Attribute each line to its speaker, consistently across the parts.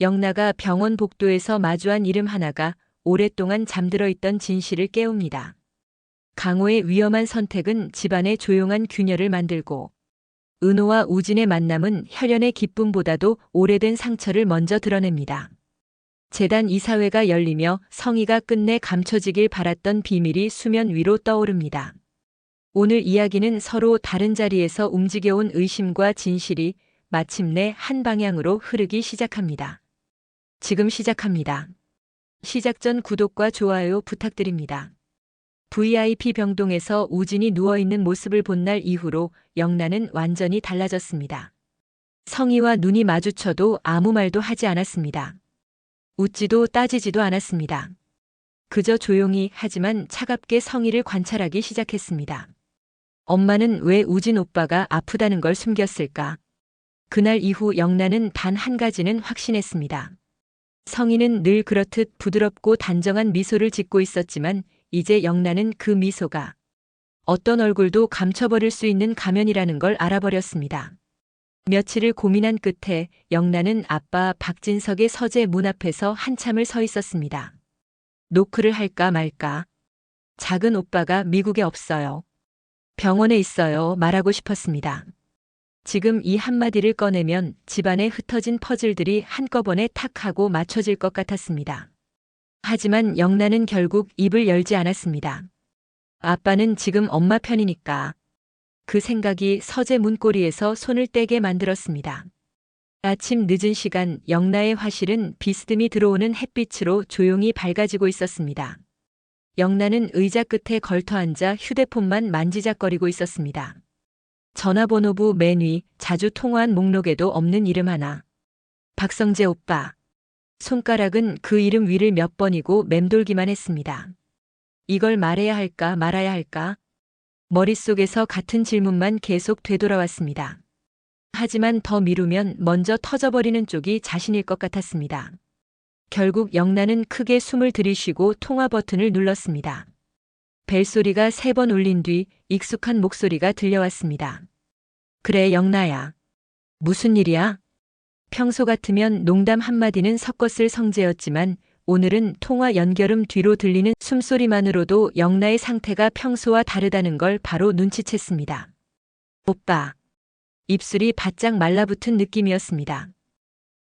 Speaker 1: 영나가 병원 복도에서 마주한 이름 하나가 오랫동안 잠들어 있던 진실을 깨웁니다. 강호의 위험한 선택은 집안의 조용한 균열을 만들고 은호와 우진의 만남은 혈연의 기쁨보다도 오래된 상처를 먼저 드러냅니다. 재단 이사회가 열리며 성희가 끝내 감춰지길 바랐던 비밀이 수면 위로 떠오릅니다. 오늘 이야기는 서로 다른 자리에서 움직여온 의심과 진실이 마침내 한 방향으로 흐르기 시작합니다. 지금 시작합니다. 시작 전 구독과 좋아요 부탁드립니다. VIP 병동에서 우진이 누워있는 모습을 본 날 이후로 영나는 완전히 달라졌습니다. 성희와 눈이 마주쳐도 아무 말도 하지 않았습니다. 웃지도 따지지도 않았습니다. 그저 조용히 하지만 차갑게 성희를 관찰하기 시작했습니다. 엄마는 왜 우진 오빠가 아프다는 걸 숨겼을까? 그날 이후 영나는 단 한 가지는 확신했습니다. 성희는 늘 그렇듯 부드럽고 단정한 미소를 짓고 있었지만 이제 영나는 그 미소가 어떤 얼굴도 감춰버릴 수 있는 가면이라는 걸 알아버렸습니다. 며칠을 고민한 끝에 영나는 아빠 박진석의 서재 문 앞에서 한참을 서 있었습니다. 노크를 할까 말까. 작은 오빠가 미국에 없어요. 병원에 있어요. 말하고 싶었습니다. 지금 이 한마디를 꺼내면 집안에 흩어진 퍼즐들이 한꺼번에 탁 하고 맞춰질 것 같았습니다. 하지만 영나는 결국 입을 열지 않았습니다. 아빠는 지금 엄마 편이니까. 그 생각이 서재 문고리에서 손을 떼게 만들었습니다. 아침 늦은 시간 영나의 화실은 비스듬히 들어오는 햇빛으로 조용히 밝아지고 있었습니다. 영나는 의자 끝에 걸터앉아 휴대폰만 만지작거리고 있었습니다. 전화번호부 맨 위 자주 통화한 목록에도 없는 이름 하나. 박성재 오빠. 손가락은 그 이름 위를 몇 번이고 맴돌기만 했습니다. 이걸 말해야 할까 말아야 할까? 머릿속에서 같은 질문만 계속 되돌아왔습니다. 하지만 더 미루면 먼저 터져버리는 쪽이 자신일 것 같았습니다. 결국 영나는 크게 숨을 들이쉬고 통화 버튼을 눌렀습니다. 벨소리가 3번 울린 뒤 익숙한 목소리가 들려왔습니다. 그래 영나야. 무슨 일이야? 평소 같으면 농담 한마디는 섞었을 성재였지만 오늘은 통화 연결음 뒤로 들리는 숨소리만으로도 영나의 상태가 평소와 다르다는 걸 바로 눈치챘습니다. 오빠. 입술이 바짝 말라붙은 느낌이었습니다.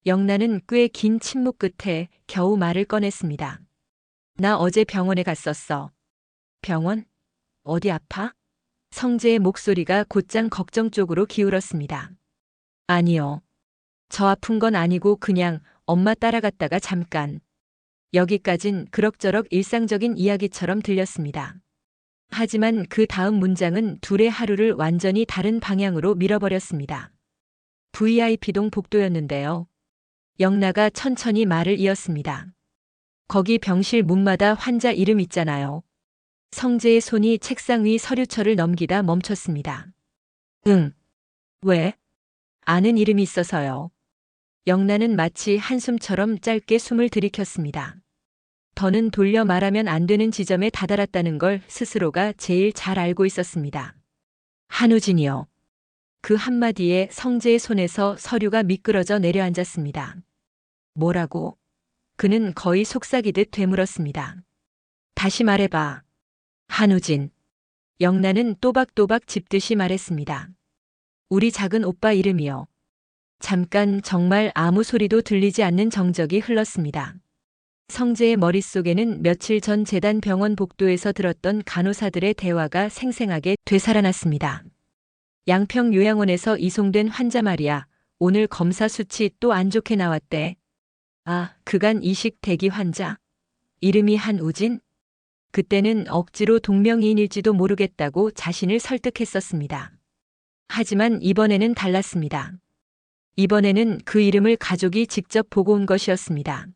Speaker 1: 영나는 꽤 긴 침묵 끝에 겨우 말을 꺼냈습니다. 나 어제 병원에 갔었어. 병원? 어디 아파? 성재의 목소리가 곧장 걱정 쪽으로 기울었습니다. 아니요. 저 아픈 건 아니고 그냥 엄마 따라갔다가 잠깐. 여기까진 그럭저럭 일상적인 이야기처럼 들렸습니다. 하지만 그 다음 문장은 둘의 하루를 완전히 다른 방향으로 밀어버렸습니다. VIP동 복도였는데요. 영나가 천천히 말을 이었습니다. 거기 병실 문마다 환자 이름 있잖아요. 성재의 손이 책상 위 서류철을 넘기다 멈췄습니다. 응. 왜? 아는 이름이 있어서요. 영나는 마치 한숨처럼 짧게 숨을 들이켰습니다. 더는 돌려 말하면 안 되는 지점에 다다랐다는 걸 스스로가 제일 잘 알고 있었습니다. 한우진이요. 그 한마디에 성재의 손에서 서류가 미끄러져 내려앉았습니다. 뭐라고? 그는 거의 속삭이듯 되물었습니다. 다시 말해봐. 한우진. 영나는 또박또박 짚듯이 말했습니다. 우리 작은 오빠 이름이요. 잠깐 정말 아무 소리도 들리지 않는 정적이 흘렀습니다. 성재의 머릿속에는 며칠 전 재단 병원 복도에서 들었던 간호사들의 대화가 생생하게 되살아났습니다. 양평 요양원에서 이송된 환자 말이야. 오늘 검사 수치 또 안 좋게 나왔대. 아, 그간 이식 대기 환자. 이름이 한우진? 그때는 억지로 동명이인일지도 모르겠다고 자신을 설득했었습니다. 하지만 이번에는 달랐습니다. 이번에는 그 이름을 가족이 직접 보고 온 것이었습니다.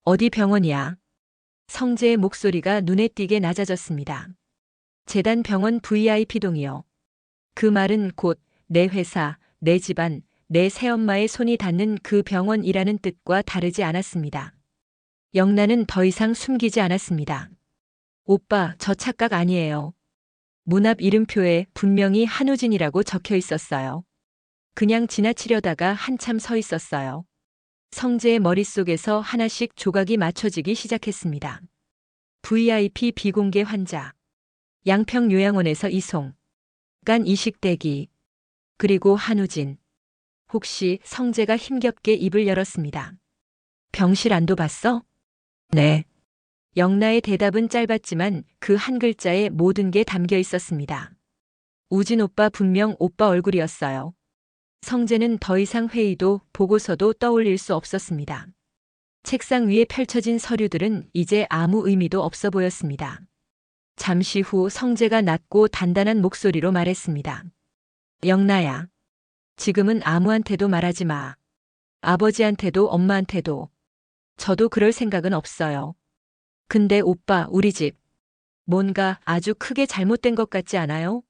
Speaker 1: 어디 병원이야? 성재의 목소리가 눈에 띄게 낮아졌습니다. 재단 병원 VIP동이요. 그 말은 곧 내 회사, 내 집안, 내 새엄마의 손이 닿는 그 병원이라는 뜻과 다르지 않았습니다. 영나는 더 이상 숨기지 않았습니다. 오빠, 저 착각 아니에요. 문 앞 이름표에 분명히 한우진이라고 적혀 있었어요. 그냥 지나치려다가 한참 서 있었어요. 성재의 머릿속에서 하나씩 조각이 맞춰지기 시작했습니다. VIP 비공개 환자, 양평요양원에서 이송, 간 이식 대기, 그리고 한우진. 혹시 성재가 힘겹게 입을 열었습니다. 병실 안도 봤어? 네. 영나의 대답은 짧았지만 그 한 글자에 모든 게 담겨 있었습니다. 우진 오빠 분명 오빠 얼굴이었어요. 성재는 더 이상 회의도 보고서도 떠올릴 수 없었습니다. 책상 위에 펼쳐진 서류들은 이제 아무 의미도 없어 보였습니다. 잠시 후 성재가 낮고 단단한 목소리로 말했습니다. 영나야. 지금은 아무한테도 말하지 마. 아버지한테도 엄마한테도. 저도 그럴 생각은 없어요. 근데 오빠, 우리 집. 뭔가 아주 크게 잘못된 것 같지 않아요?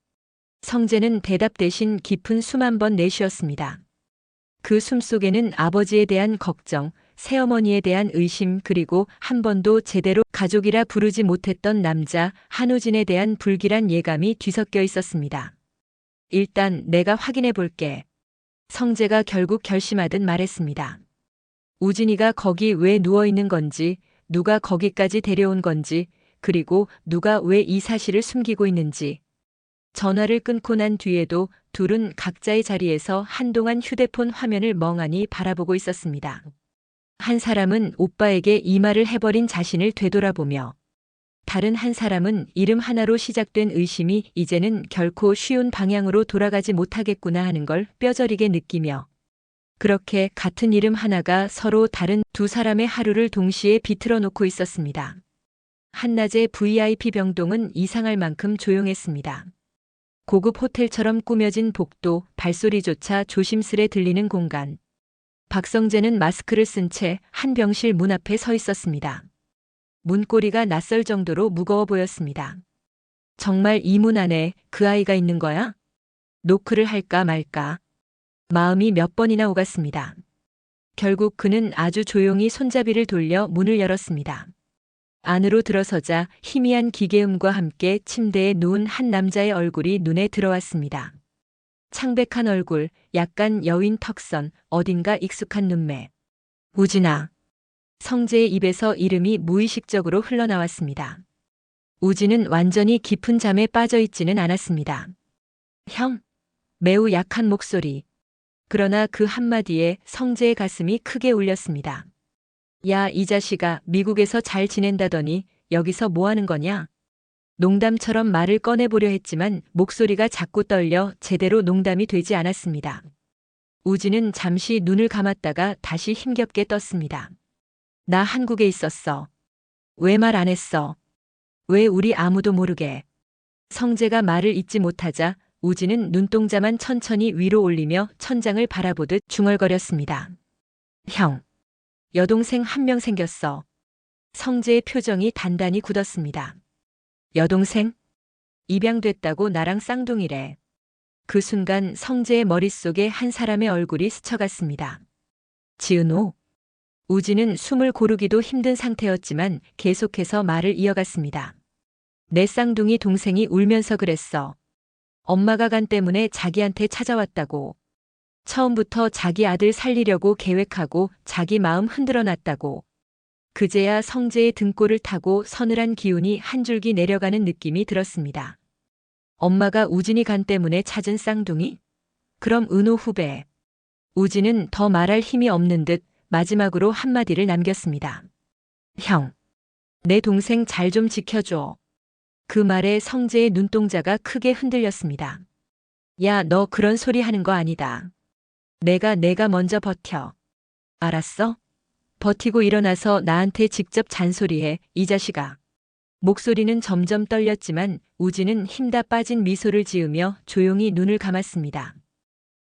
Speaker 1: 성재는 대답 대신 깊은 숨 한 번 내쉬었습니다. 그 숨 속에는 아버지에 대한 걱정, 새어머니에 대한 의심, 그리고 한 번도 제대로 가족이라 부르지 못했던 남자 한우진에 대한 불길한 예감이 뒤섞여 있었습니다. 일단 내가 확인해 볼게. 성재가 결국 결심하듯 말했습니다. 우진이가 거기 왜 누워 있는 건지, 누가 거기까지 데려온 건지, 그리고 누가 왜 이 사실을 숨기고 있는지. 전화를 끊고 난 뒤에도 둘은 각자의 자리에서 한동안 휴대폰 화면을 멍하니 바라보고 있었습니다. 한 사람은 오빠에게 이 말을 해버린 자신을 되돌아보며, 다른 한 사람은 이름 하나로 시작된 의심이 이제는 결코 쉬운 방향으로 돌아가지 못하겠구나 하는 걸 뼈저리게 느끼며, 그렇게 같은 이름 하나가 서로 다른 두 사람의 하루를 동시에 비틀어 놓고 있었습니다. 한낮의 VIP 병동은 이상할 만큼 조용했습니다. 고급 호텔처럼 꾸며진 복도, 발소리조차 조심스레 들리는 공간. 박성재는 마스크를 쓴 채 한 병실 문 앞에 서 있었습니다. 문고리가 낯설 정도로 무거워 보였습니다. 정말 이 문 안에 그 아이가 있는 거야? 노크를 할까 말까. 마음이 몇 번이나 오갔습니다. 결국 그는 아주 조용히 손잡이를 돌려 문을 열었습니다. 안으로 들어서자 희미한 기계음과 함께 침대에 누운 한 남자의 얼굴이 눈에 들어왔습니다. 창백한 얼굴, 약간 여윈 턱선, 어딘가 익숙한 눈매. 우진아. 성재의 입에서 이름이 무의식적으로 흘러나왔습니다. 우진은 완전히 깊은 잠에 빠져 있지는 않았습니다. 형. 매우 약한 목소리. 그러나 그 한마디에 성재의 가슴이 크게 울렸습니다. 야, 이 자식아, 미국에서 잘 지낸다더니 여기서 뭐 하는 거냐? 농담처럼 말을 꺼내보려 했지만 목소리가 자꾸 떨려 제대로 농담이 되지 않았습니다. 우진은 잠시 눈을 감았다가 다시 힘겹게 떴습니다. 나 한국에 있었어. 왜 말 안 했어? 왜 우리 아무도 모르게? 성재가 말을 잇지 못하자 우진은 눈동자만 천천히 위로 올리며 천장을 바라보듯 중얼거렸습니다. 형. 여동생 한 명 생겼어. 성재의 표정이 단단히 굳었습니다. 여동생? 입양됐다고 나랑 쌍둥이래. 그 순간 성재의 머릿속에 한 사람의 얼굴이 스쳐갔습니다. 지은호. 우진은 숨을 고르기도 힘든 상태였지만 계속해서 말을 이어갔습니다. 내 쌍둥이 동생이 울면서 그랬어. 엄마가 간 때문에 자기한테 찾아왔다고. 처음부터 자기 아들 살리려고 계획하고 자기 마음 흔들어 놨다고. 그제야 성재의 등골을 타고 서늘한 기운이 한 줄기 내려가는 느낌이 들었습니다. 엄마가 우진이 간 때문에 찾은 쌍둥이? 그럼 은호 후배. 우진은 더 말할 힘이 없는 듯 마지막으로 한마디를 남겼습니다. 형. 내 동생 잘 좀 지켜줘. 그 말에 성재의 눈동자가 크게 흔들렸습니다. 야, 너 그런 소리 하는 거 아니다. 내가 먼저 버텨. 알았어? 버티고 일어나서 나한테 직접 잔소리해, 이 자식아. 목소리는 점점 떨렸지만 우진은 힘다 빠진 미소를 지으며 조용히 눈을 감았습니다.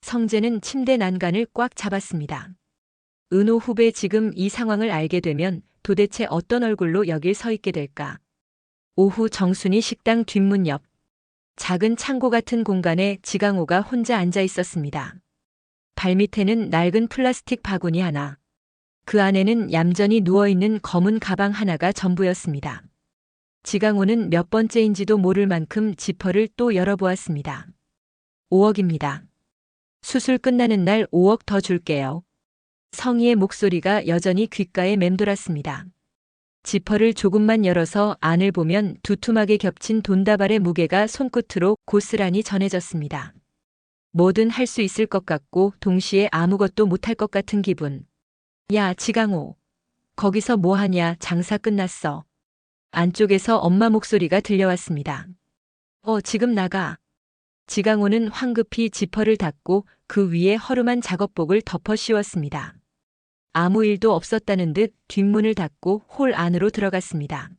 Speaker 1: 성재는 침대 난간을 꽉 잡았습니다. 은호 후배 지금 이 상황을 알게 되면 도대체 어떤 얼굴로 여길 서 있게 될까? 오후 정순이 식당 뒷문 옆 작은 창고 같은 공간에 지강호가 혼자 앉아 있었습니다. 발밑에는 낡은 플라스틱 바구니 하나. 그 안에는 얌전히 누워있는 검은 가방 하나가 전부였습니다. 지강호는 몇 번째인지도 모를 만큼 지퍼를 또 열어보았습니다. 5억입니다. 수술 끝나는 날 5억 더 줄게요. 성희의 목소리가 여전히 귓가에 맴돌았습니다. 지퍼를 조금만 열어서 안을 보면 두툼하게 겹친 돈다발의 무게가 손끝으로 고스란히 전해졌습니다. 뭐든 할 수 있을 것 같고 동시에 아무것도 못할 것 같은 기분. 야, 지강호. 거기서 뭐 하냐, 장사 끝났어. 안쪽에서 엄마 목소리가 들려왔습니다. 지금 나가. 지강호는 황급히 지퍼를 닫고 그 위에 허름한 작업복을 덮어 씌웠습니다. 아무 일도 없었다는 듯 뒷문을 닫고 홀 안으로 들어갔습니다.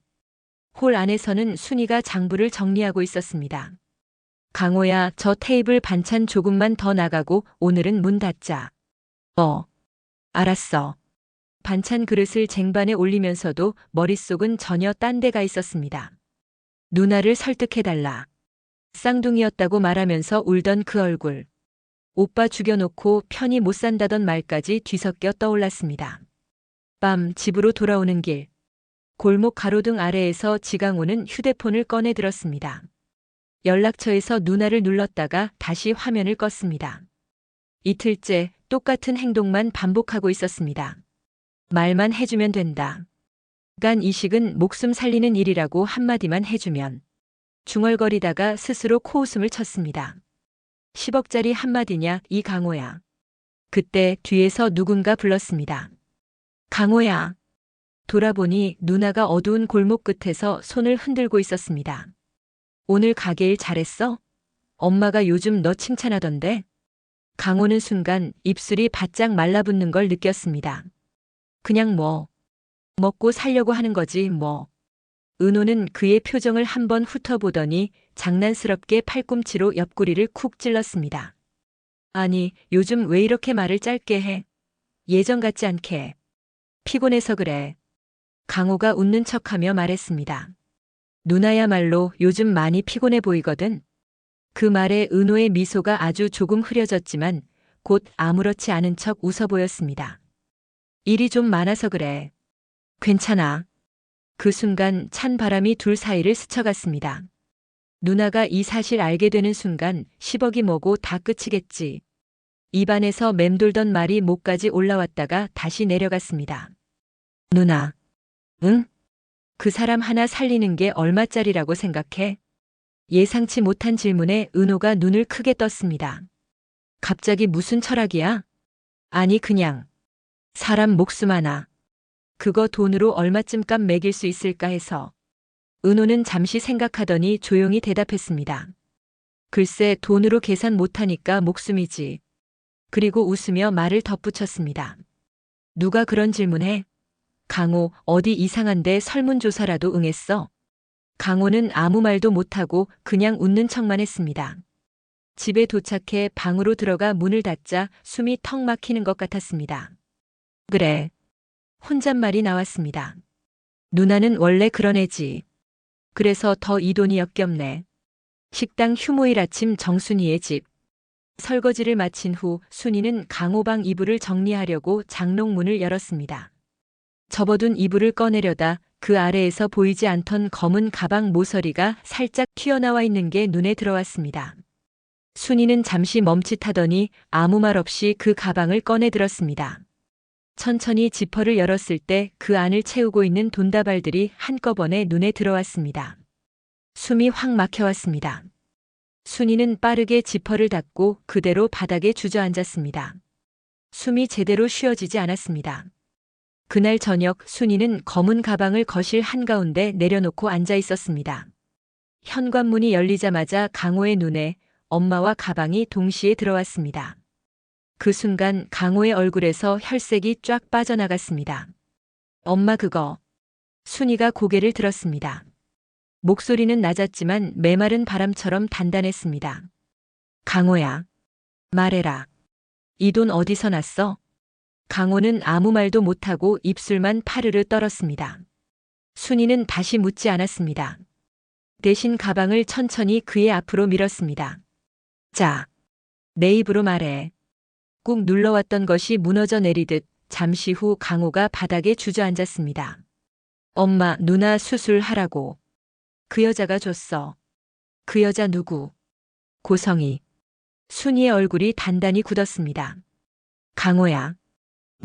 Speaker 1: 홀 안에서는 순이가 장부를 정리하고 있었습니다. 강호야, 저 테이블 반찬 조금만 더 나가고 오늘은 문 닫자. 알았어. 반찬 그릇을 쟁반에 올리면서도 머릿속은 전혀 딴 데가 있었습니다. 누나를 설득해달라. 쌍둥이였다고 말하면서 울던 그 얼굴. 오빠 죽여놓고 편히 못 산다던 말까지 뒤섞여 떠올랐습니다. 밤 집으로 돌아오는 길. 골목 가로등 아래에서 지강호는 휴대폰을 꺼내 들었습니다. 연락처에서 누나를 눌렀다가 다시 화면을 껐습니다. 이틀째 똑같은 행동만 반복하고 있었습니다. 말만 해주면 된다. 간 이식은 목숨 살리는 일이라고 한마디만 해주면. 중얼거리다가 스스로 코웃음을 쳤습니다. 10억짜리 한마디냐, 이 강호야. 그때 뒤에서 누군가 불렀습니다. 강호야. 돌아보니 누나가 어두운 골목 끝에서 손을 흔들고 있었습니다. 오늘 가게 일 잘했어? 엄마가 요즘 너 칭찬하던데? 강호는 순간 입술이 바짝 말라붙는 걸 느꼈습니다. 그냥 먹고 살려고 하는 거지 뭐. 은호는 그의 표정을 한번 훑어보더니 장난스럽게 팔꿈치로 옆구리를 쿡 찔렀습니다. 아니, 요즘 왜 이렇게 말을 짧게 해? 예전 같지 않게. 피곤해서 그래. 강호가 웃는 척하며 말했습니다. 누나야말로 요즘 많이 피곤해 보이거든. 그 말에 은호의 미소가 아주 조금 흐려졌지만 곧 아무렇지 않은 척 웃어 보였습니다. 일이 좀 많아서 그래. 괜찮아. 그 순간 찬 바람이 둘 사이를 스쳐갔습니다. 누나가 이 사실 알게 되는 순간 10억이 뭐고 다 끝이겠지. 입안에서 맴돌던 말이 목까지 올라왔다가 다시 내려갔습니다. 누나. 응? 그 사람 하나 살리는 게 얼마짜리라고 생각해? 예상치 못한 질문에 은호가 눈을 크게 떴습니다. 갑자기 무슨 철학이야? 아니 그냥 사람 목숨 하나. 그거 돈으로 얼마쯤 값 매길 수 있을까 해서. 은호는 잠시 생각하더니 조용히 대답했습니다. 글쎄 돈으로 계산 못하니까 목숨이지. 그리고 웃으며 말을 덧붙였습니다. 누가 그런 질문해? 강호, 어디 이상한데 설문조사라도 응했어? 강호는 아무 말도 못하고 그냥 웃는 척만 했습니다. 집에 도착해 방으로 들어가 문을 닫자 숨이 턱 막히는 것 같았습니다. 그래. 혼잣말이 나왔습니다. 누나는 원래 그런 애지. 그래서 더 이 돈이 역겹네. 식당 휴무일 아침 정순이의 집. 설거지를 마친 후 순이는 강호방 이불을 정리하려고 장롱문을 열었습니다. 접어둔 이불을 꺼내려다 그 아래에서 보이지 않던 검은 가방 모서리가 살짝 튀어나와 있는 게 눈에 들어왔습니다. 순이는 잠시 멈칫하더니 아무 말 없이 그 가방을 꺼내 들었습니다. 천천히 지퍼를 열었을 때 그 안을 채우고 있는 돈다발들이 한꺼번에 눈에 들어왔습니다. 숨이 확 막혀왔습니다. 순이는 빠르게 지퍼를 닫고 그대로 바닥에 주저앉았습니다. 숨이 제대로 쉬어지지 않았습니다. 그날 저녁 순이는 검은 가방을 거실 한가운데 내려놓고 앉아 있었습니다. 현관문이 열리자마자 강호의 눈에 엄마와 가방이 동시에 들어왔습니다. 그 순간 강호의 얼굴에서 혈색이 쫙 빠져나갔습니다. 엄마 그거. 순이가 고개를 들었습니다. 목소리는 낮았지만 메마른 바람처럼 단단했습니다. 강호야. 말해라. 이 돈 어디서 났어? 강호는 아무 말도 못하고 입술만 파르르 떨었습니다. 순이는 다시 묻지 않았습니다. 대신 가방을 천천히 그의 앞으로 밀었습니다. 자, 내 입으로 말해. 꾹 눌러왔던 것이 무너져 내리듯 잠시 후 강호가 바닥에 주저앉았습니다. 엄마, 누나 수술하라고. 그 여자가 줬어. 그 여자 누구? 고성이. 순이의 얼굴이 단단히 굳었습니다. 강호야.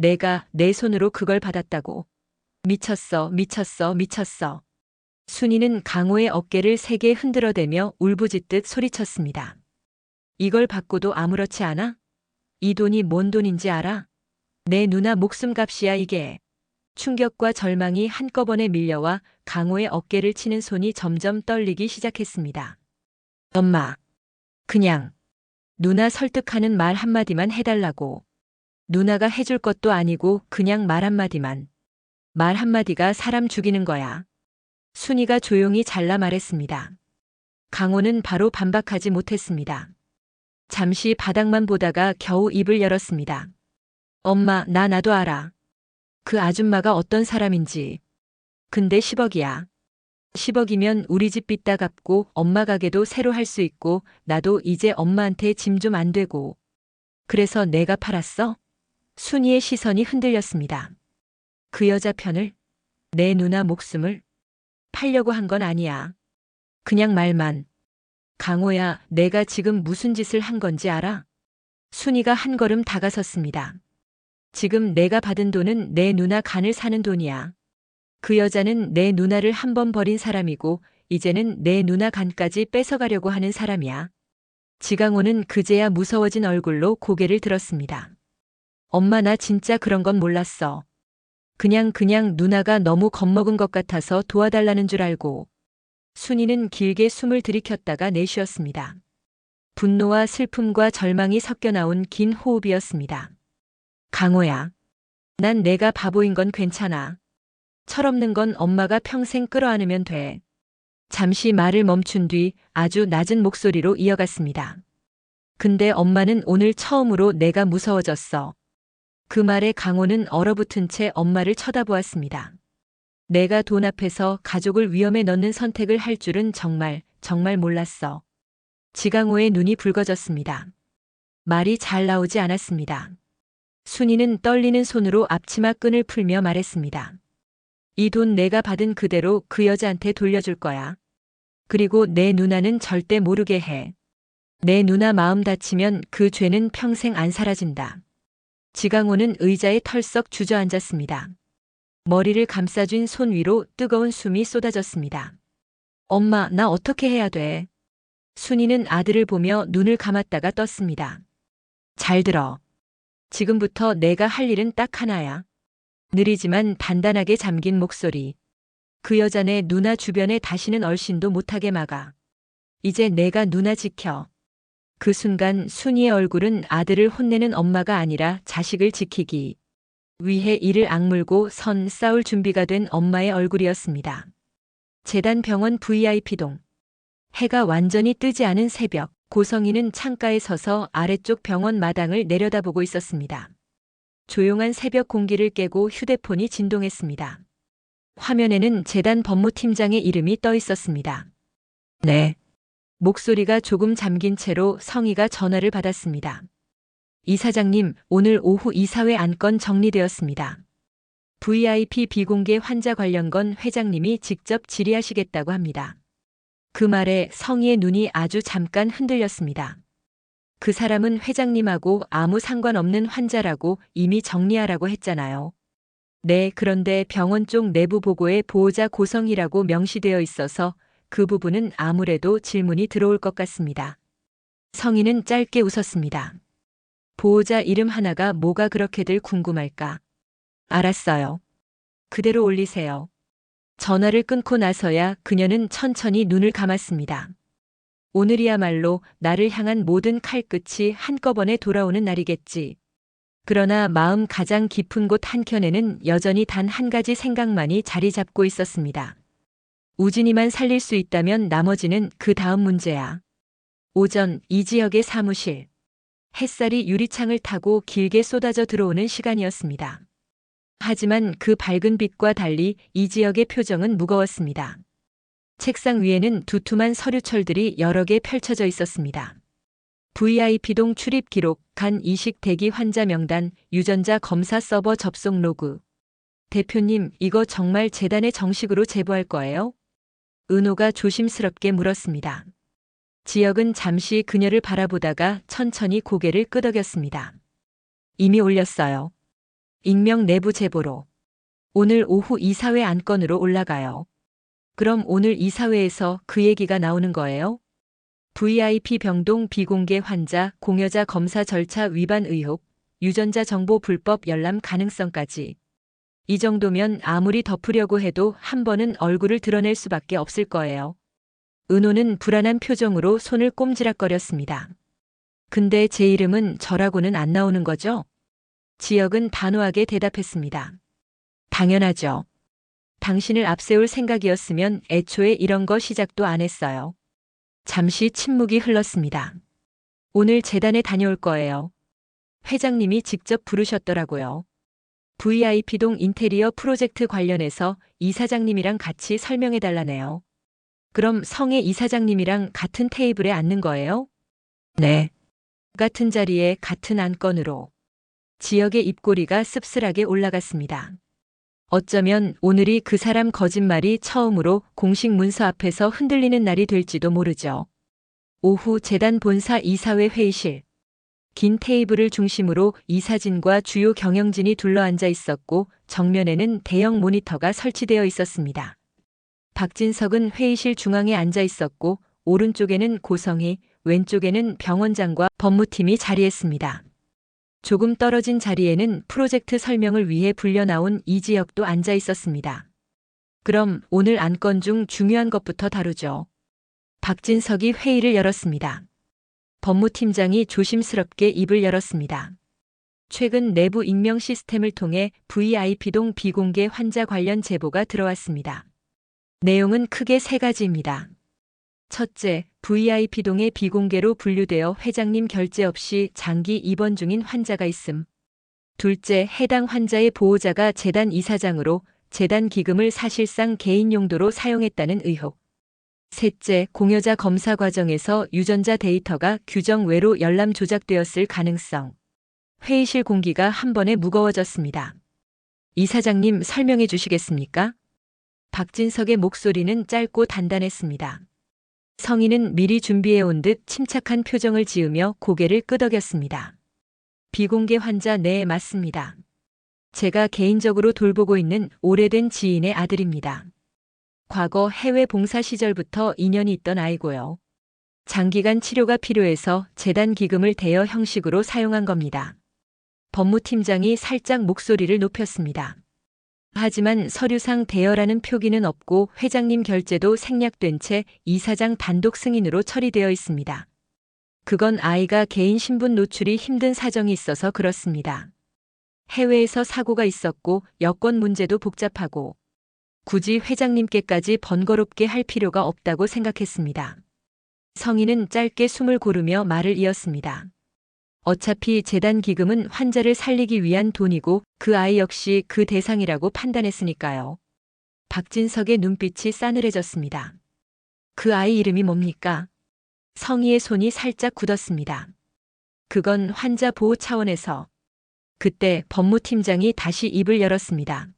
Speaker 1: 내가 내 손으로 그걸 받았다고. 미쳤어, 미쳤어, 미쳤어. 순이는 강호의 어깨를 세게 흔들어대며 울부짖듯 소리쳤습니다. 이걸 받고도 아무렇지 않아? 이 돈이 뭔 돈인지 알아? 내 누나 목숨값이야 이게. 충격과 절망이 한꺼번에 밀려와 강호의 어깨를 치는 손이 점점 떨리기 시작했습니다. 엄마, 그냥 누나 설득하는 말 한마디만 해달라고. 누나가 해줄 것도 아니고 그냥 말 한마디만. 말 한마디가 사람 죽이는 거야. 순이가 조용히 잘라 말했습니다. 강호는 바로 반박하지 못했습니다. 잠시 바닥만 보다가 겨우 입을 열었습니다. 엄마, 나도 알아. 그 아줌마가 어떤 사람인지. 근데 10억이야. 10억이면 우리 집 빚 다 갚고 엄마 가게도 새로 할 수 있고 나도 이제 엄마한테 짐 좀 안 되고. 그래서 내가 팔았어? 순이의 시선이 흔들렸습니다. 그 여자 편을? 내 누나 목숨을? 팔려고 한 건 아니야. 그냥 말만. 강호야, 내가 지금 무슨 짓을 한 건지 알아? 순이가 한 걸음 다가섰습니다. 지금 내가 받은 돈은 내 누나 간을 사는 돈이야. 그 여자는 내 누나를 한 번 버린 사람이고 이제는 내 누나 간까지 뺏어가려고 하는 사람이야. 지강호는 그제야 무서워진 얼굴로 고개를 들었습니다. 엄마, 나 진짜 그런 건 몰랐어. 그냥 누나가 너무 겁먹은 것 같아서 도와달라는 줄 알고. 순이는 길게 숨을 들이켰다가 내쉬었습니다. 분노와 슬픔과 절망이 섞여 나온 긴 호흡이었습니다. 강호야, 난 내가 바보인 건 괜찮아. 철없는 건 엄마가 평생 끌어안으면 돼. 잠시 말을 멈춘 뒤 아주 낮은 목소리로 이어갔습니다. 근데 엄마는 오늘 처음으로 내가 무서워졌어. 그 말에 강호는 얼어붙은 채 엄마를 쳐다보았습니다. 내가 돈 앞에서 가족을 위험에 넣는 선택을 할 줄은 정말 몰랐어. 지강호의 눈이 붉어졌습니다. 말이 잘 나오지 않았습니다. 순이는 떨리는 손으로 앞치마 끈을 풀며 말했습니다. 이 돈 내가 받은 그대로 그 여자한테 돌려줄 거야. 그리고 내 누나는 절대 모르게 해. 내 누나 마음 다치면 그 죄는 평생 안 사라진다. 지강호는 의자에 털썩 주저앉았습니다. 머리를 감싸쥔 손 위로 뜨거운 숨이 쏟아졌습니다. 엄마, 나 어떻게 해야 돼? 순이는 아들을 보며 눈을 감았다가 떴습니다. 잘 들어. 지금부터 내가 할 일은 딱 하나야. 느리지만 단단하게 잠긴 목소리. 그 여자네 누나 주변에 다시는 얼씬도 못하게 막아. 이제 내가 누나 지켜. 그 순간 순이의 얼굴은 아들을 혼내는 엄마가 아니라 자식을 지키기 위해 이를 악물고 싸울 준비가 된 엄마의 얼굴이었습니다. 재단병원 VIP동. 해가 완전히 뜨지 않은 새벽, 고성이는 창가에 서서 아래쪽 병원 마당을 내려다보고 있었습니다. 조용한 새벽 공기를 깨고 휴대폰이 진동했습니다. 화면에는 재단 법무팀장의 이름이 떠 있었습니다. 네. 목소리가 조금 잠긴 채로 성희가 전화를 받았습니다. 이사장님, 오늘 오후 이사회 안건 정리되었습니다. VIP 비공개 환자 관련 건 회장님이 직접 질의하시겠다고 합니다. 그 말에 성희의 눈이 아주 잠깐 흔들렸습니다. 그 사람은 회장님하고 아무 상관없는 환자라고 이미 정리하라고 했잖아요. 네, 그런데 병원 쪽 내부 보고에 보호자 고성이라고 명시되어 있어서 그 부분은 아무래도 질문이 들어올 것 같습니다. 성희는 짧게 웃었습니다. 보호자 이름 하나가 뭐가 그렇게들 궁금할까? 알았어요. 그대로 올리세요. 전화를 끊고 나서야 그녀는 천천히 눈을 감았습니다. 오늘이야말로 나를 향한 모든 칼끝이 한꺼번에 돌아오는 날이겠지. 그러나 마음 가장 깊은 곳 한켠에는 여전히 단 한 가지 생각만이 자리 잡고 있었습니다. 우진이만 살릴 수 있다면 나머지는 그 다음 문제야. 오전 이지혁의 사무실. 햇살이 유리창을 타고 길게 쏟아져 들어오는 시간이었습니다. 하지만 그 밝은 빛과 달리 이지혁의 표정은 무거웠습니다. 책상 위에는 두툼한 서류철들이 여러 개 펼쳐져 있었습니다. VIP동 출입 기록, 간 이식 대기 환자 명단, 유전자 검사 서버 접속 로그. 대표님, 이거 정말 재단에 정식으로 제보할 거예요? 은호가 조심스럽게 물었습니다. 지혁은 잠시 그녀를 바라보다가 천천히 고개를 끄덕였습니다. 이미 올렸어요. 익명 내부 제보로. 오늘 오후 이사회 안건으로 올라가요. 그럼 오늘 이사회에서 그 얘기가 나오는 거예요? VIP 병동 비공개 환자 공여자 검사 절차 위반 의혹, 유전자 정보 불법 열람 가능성까지. 이 정도면 아무리 덮으려고 해도 한 번은 얼굴을 드러낼 수밖에 없을 거예요. 은호는 불안한 표정으로 손을 꼼지락거렸습니다. 근데 제 이름은 저라고는 안 나오는 거죠? 지혁은 단호하게 대답했습니다. 당연하죠. 당신을 앞세울 생각이었으면 애초에 이런 거 시작도 안 했어요. 잠시 침묵이 흘렀습니다. 오늘 재단에 다녀올 거예요. 회장님이 직접 부르셨더라고요. VIP동 인테리어 프로젝트 관련해서 이사장님이랑 같이 설명해 달라네요. 그럼 성의 이사장님이랑 같은 테이블에 앉는 거예요? 네. 같은 자리에 같은 안건으로. 지역의 입꼬리가 씁쓸하게 올라갔습니다. 어쩌면 오늘이 그 사람 거짓말이 처음으로 공식 문서 앞에서 흔들리는 날이 될지도 모르죠. 오후 재단 본사 이사회 회의실. 긴 테이블을 중심으로 이사진과 주요 경영진이 둘러앉아 있었고 정면에는 대형 모니터가 설치되어 있었습니다. 박진석은 회의실 중앙에 앉아 있었고 오른쪽에는 고성희, 왼쪽에는 병원장과 법무팀이 자리했습니다. 조금 떨어진 자리에는 프로젝트 설명을 위해 불려나온 이지혁도 앉아 있었습니다. 그럼 오늘 안건 중 중요한 것부터 다루죠. 박진석이 회의를 열었습니다. 법무팀장이 조심스럽게 입을 열었습니다. 최근 내부 익명 시스템을 통해 VIP동 비공개 환자 관련 제보가 들어왔습니다. 내용은 크게 세 가지입니다. 첫째, VIP동에 비공개로 분류되어 회장님 결재 없이 장기 입원 중인 환자가 있음. 둘째, 해당 환자의 보호자가 재단 이사장으로 재단 기금을 사실상 개인 용도로 사용했다는 의혹. 셋째, 공여자 검사 과정에서 유전자 데이터가 규정 외로 열람 조작되었을 가능성. 회의실 공기가 한 번에 무거워졌습니다. 이사장님 설명해 주시겠습니까? 박진석의 목소리는 짧고 단단했습니다. 성인은 미리 준비해온 듯 침착한 표정을 지으며 고개를 끄덕였습니다. 비공개 환자 네, 맞습니다. 제가 개인적으로 돌보고 있는 오래된 지인의 아들입니다. 과거 해외 봉사 시절부터 인연이 있던 아이고요. 장기간 치료가 필요해서 재단 기금을 대여 형식으로 사용한 겁니다. 법무팀장이 살짝 목소리를 높였습니다. 하지만 서류상 대여라는 표기는 없고 회장님 결재도 생략된 채 이사장 단독 승인으로 처리되어 있습니다. 그건 아이가 개인 신분 노출이 힘든 사정이 있어서 그렇습니다. 해외에서 사고가 있었고 여권 문제도 복잡하고 굳이 회장님께까지 번거롭게 할 필요가 없다고 생각했습니다. 성인은 짧게 숨을 고르며 말을 이었습니다. 어차피 재단 기금은 환자를 살리기 위한 돈이고 그 아이 역시 그 대상이라고 판단했으니까요. 박진석의 눈빛이 싸늘해졌습니다. 그 아이 이름이 뭡니까? 성희의 손이 살짝 굳었습니다. 그건 환자 보호 차원에서. 그때 법무팀장이 다시 입을 열었습니다.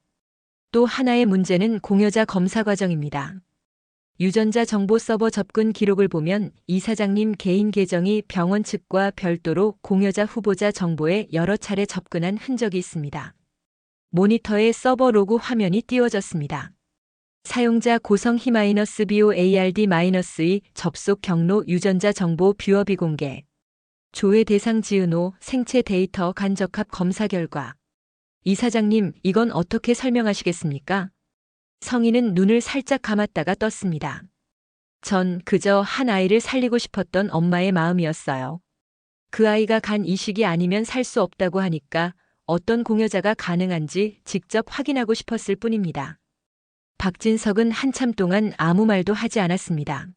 Speaker 1: 또 하나의 문제는 공여자 검사 과정입니다. 유전자 정보 서버 접근 기록을 보면 이사장님 개인 계정이 병원 측과 별도로 공여자 후보자 정보에 여러 차례 접근한 흔적이 있습니다. 모니터에 서버 로그 화면이 띄워졌습니다. 사용자 고성희-BOARD-2 접속 경로 유전자 정보 뷰어 비공개. 조회 대상 지은호 생체 데이터 간접합 검사 결과. 이사장님, 이건 어떻게 설명하시겠습니까? 성인은 눈을 살짝 감았다가 떴습니다. 전 그저 한 아이를 살리고 싶었던 엄마의 마음이었어요. 그 아이가 간 이식이 아니면 살 수 없다고 하니까 어떤 공여자가 가능한지 직접 확인하고 싶었을 뿐입니다. 박진석은 한참 동안 아무 말도 하지 않았습니다.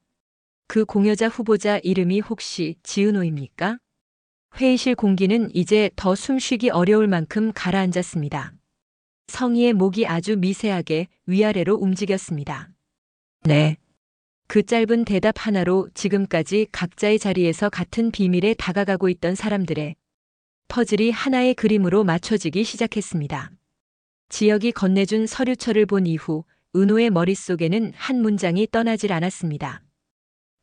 Speaker 1: 그 공여자 후보자 이름이 혹시 지은호입니까? 회의실 공기는 이제 더 숨쉬기 어려울 만큼 가라앉았습니다. 성희의 목이 아주 미세하게 위아래로 움직였습니다. 네. 그 짧은 대답 하나로 지금까지 각자의 자리에서 같은 비밀에 다가가고 있던 사람들의 퍼즐이 하나의 그림으로 맞춰지기 시작했습니다. 지역이 건네준 서류철을 본 이후 은호의 머릿속에는 한 문장이 떠나질 않았습니다.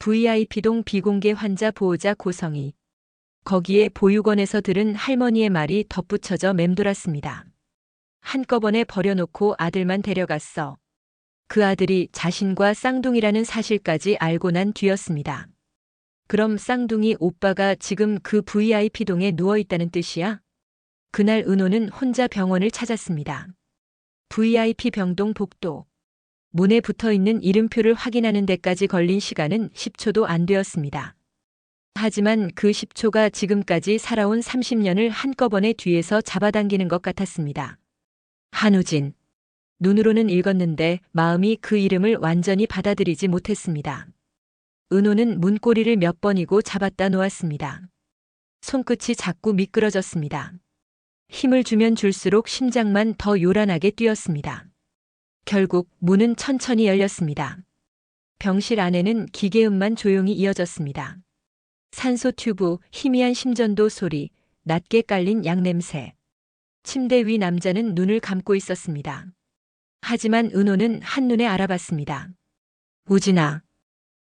Speaker 1: VIP동 비공개 환자 보호자 고성희. 거기에 보육원에서 들은 할머니의 말이 덧붙여져 맴돌았습니다. 한꺼번에 버려놓고 아들만 데려갔어. 그 아들이 자신과 쌍둥이라는 사실까지 알고 난 뒤였습니다. 그럼 쌍둥이 오빠가 지금 그 VIP동에 누워있다는 뜻이야? 그날 은호는 혼자 병원을 찾았습니다. VIP 병동 복도. 문에 붙어있는 이름표를 확인하는 데까지 걸린 시간은 10초도 안 되었습니다. 하지만 그 10초가 지금까지 살아온 30년을 한꺼번에 뒤에서 잡아당기는 것 같았습니다. 한우진. 눈으로는 읽었는데 마음이 그 이름을 완전히 받아들이지 못했습니다. 은호는 문고리를 몇 번이고 잡았다 놓았습니다. 손끝이 자꾸 미끄러졌습니다. 힘을 주면 줄수록 심장만 더 요란하게 뛰었습니다. 결국 문은 천천히 열렸습니다. 병실 안에는 기계음만 조용히 이어졌습니다. 산소 튜브, 희미한 심전도 소리, 낮게 깔린 약냄새. 침대 위 남자는 눈을 감고 있었습니다. 하지만 은호는 한눈에 알아봤습니다. 우진아.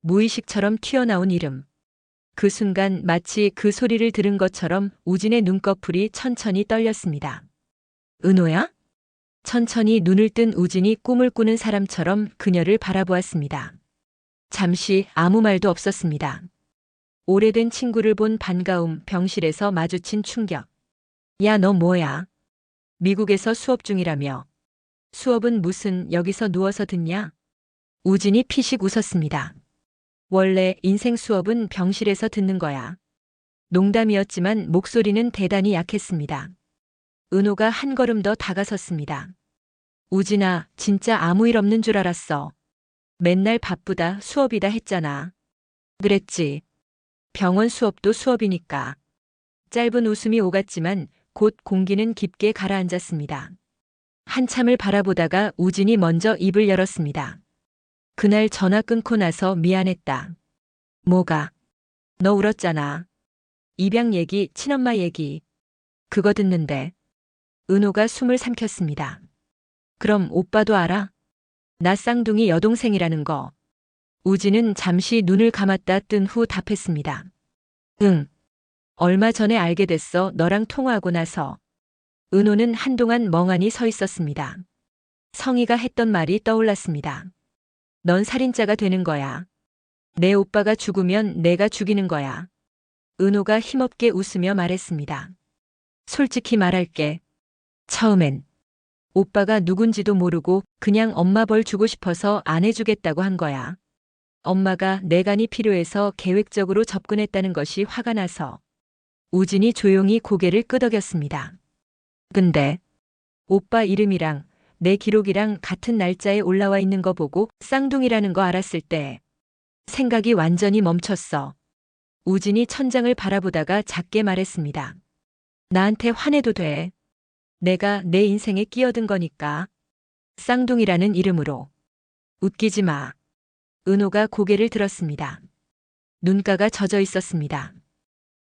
Speaker 1: 무의식처럼 튀어나온 이름. 그 순간 마치 그 소리를 들은 것처럼 우진의 눈꺼풀이 천천히 떨렸습니다. 은호야? 천천히 눈을 뜬 우진이 꿈을 꾸는 사람처럼 그녀를 바라보았습니다. 잠시 아무 말도 없었습니다. 오래된 친구를 본 반가움, 병실에서 마주친 충격. 야, 너 뭐야? 미국에서 수업 중이라며. 수업은 무슨 여기서 누워서 듣냐? 우진이 피식 웃었습니다. 원래 인생 수업은 병실에서 듣는 거야. 농담이었지만 목소리는 대단히 약했습니다. 은호가 한 걸음 더 다가섰습니다. 우진아, 진짜 아무 일 없는 줄 알았어. 맨날 바쁘다, 수업이다 했잖아. 그랬지. 병원 수업도 수업이니까. 짧은 웃음이 오갔지만 곧 공기는 깊게 가라앉았습니다. 한참을 바라보다가 우진이 먼저 입을 열었습니다. 그날 전화 끊고 나서 미안했다. 뭐가? 너 울었잖아. 입양 얘기, 친엄마 얘기. 그거 듣는데. 은호가 숨을 삼켰습니다. 그럼 오빠도 알아? 나 쌍둥이 여동생이라는 거. 우진은 잠시 눈을 감았다 뜬 후 답했습니다. 응. 얼마 전에 알게 됐어, 너랑 통화하고 나서. 은호는 한동안 멍하니 서 있었습니다. 성희가 했던 말이 떠올랐습니다. 넌 살인자가 되는 거야. 내 오빠가 죽으면 내가 죽이는 거야. 은호가 힘없게 웃으며 말했습니다. 솔직히 말할게. 처음엔 오빠가 누군지도 모르고 그냥 엄마 벌 주고 싶어서 안 해주겠다고 한 거야. 엄마가 내 간이 필요해서 계획적으로 접근했다는 것이 화가 나서. 우진이 조용히 고개를 끄덕였습니다. 근데 오빠 이름이랑 내 기록이랑 같은 날짜에 올라와 있는 거 보고 쌍둥이라는 거 알았을 때 생각이 완전히 멈췄어. 우진이 천장을 바라보다가 작게 말했습니다. 나한테 화내도 돼. 내가 내 인생에 끼어든 거니까. 쌍둥이라는 이름으로. 웃기지 마. 은호가 고개를 들었습니다. 눈가가 젖어 있었습니다.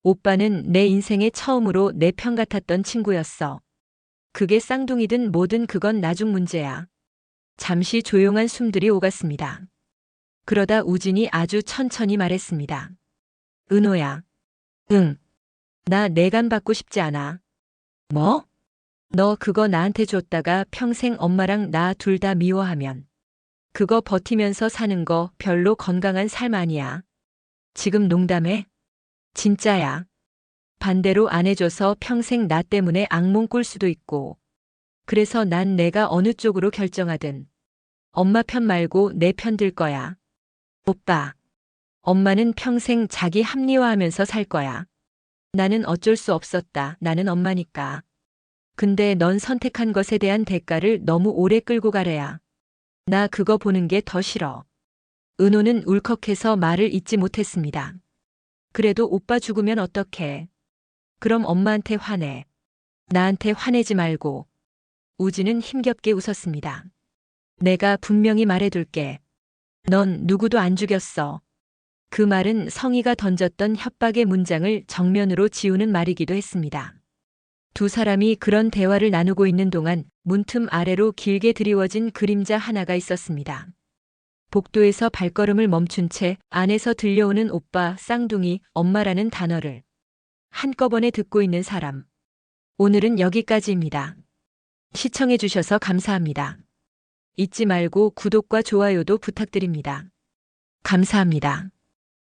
Speaker 1: 오빠는 내 인생에 처음으로 내 편 같았던 친구였어. 그게 쌍둥이든 뭐든 그건 나중 문제야. 잠시 조용한 숨들이 오갔습니다. 그러다 우진이 아주 천천히 말했습니다. 은호야. 응. 나 내간 받고 싶지 않아. 뭐? 너 그거 나한테 줬다가 평생 엄마랑 나 둘 다 미워하면. 그거 버티면서 사는 거 별로 건강한 삶 아니야. 지금 농담해? 진짜야. 반대로 안 해줘서 평생 나 때문에 악몽 꿀 수도 있고. 그래서 난 내가 어느 쪽으로 결정하든 엄마 편 말고 내 편 들 거야. 오빠. 엄마는 평생 자기 합리화하면서 살 거야. 나는 어쩔 수 없었다. 나는 엄마니까. 근데 넌 선택한 것에 대한 대가를 너무 오래 끌고 가래야. 나 그거 보는 게 더 싫어. 은호는 울컥해서 말을 잇지 못했습니다. 그래도 오빠 죽으면 어떡해. 그럼 엄마한테 화내. 나한테 화내지 말고. 우진은 힘겹게 웃었습니다. 내가 분명히 말해둘게. 넌 누구도 안 죽였어. 그 말은 성희가 던졌던 협박의 문장을 정면으로 지우는 말이기도 했습니다. 두 사람이 그런 대화를 나누고 있는 동안 문틈 아래로 길게 드리워진 그림자 하나가 있었습니다. 복도에서 발걸음을 멈춘 채 안에서 들려오는 오빠, 쌍둥이, 엄마라는 단어를 한꺼번에 듣고 있는 사람. 오늘은 여기까지입니다. 시청해주셔서 감사합니다. 잊지 말고 구독과 좋아요도 부탁드립니다. 감사합니다.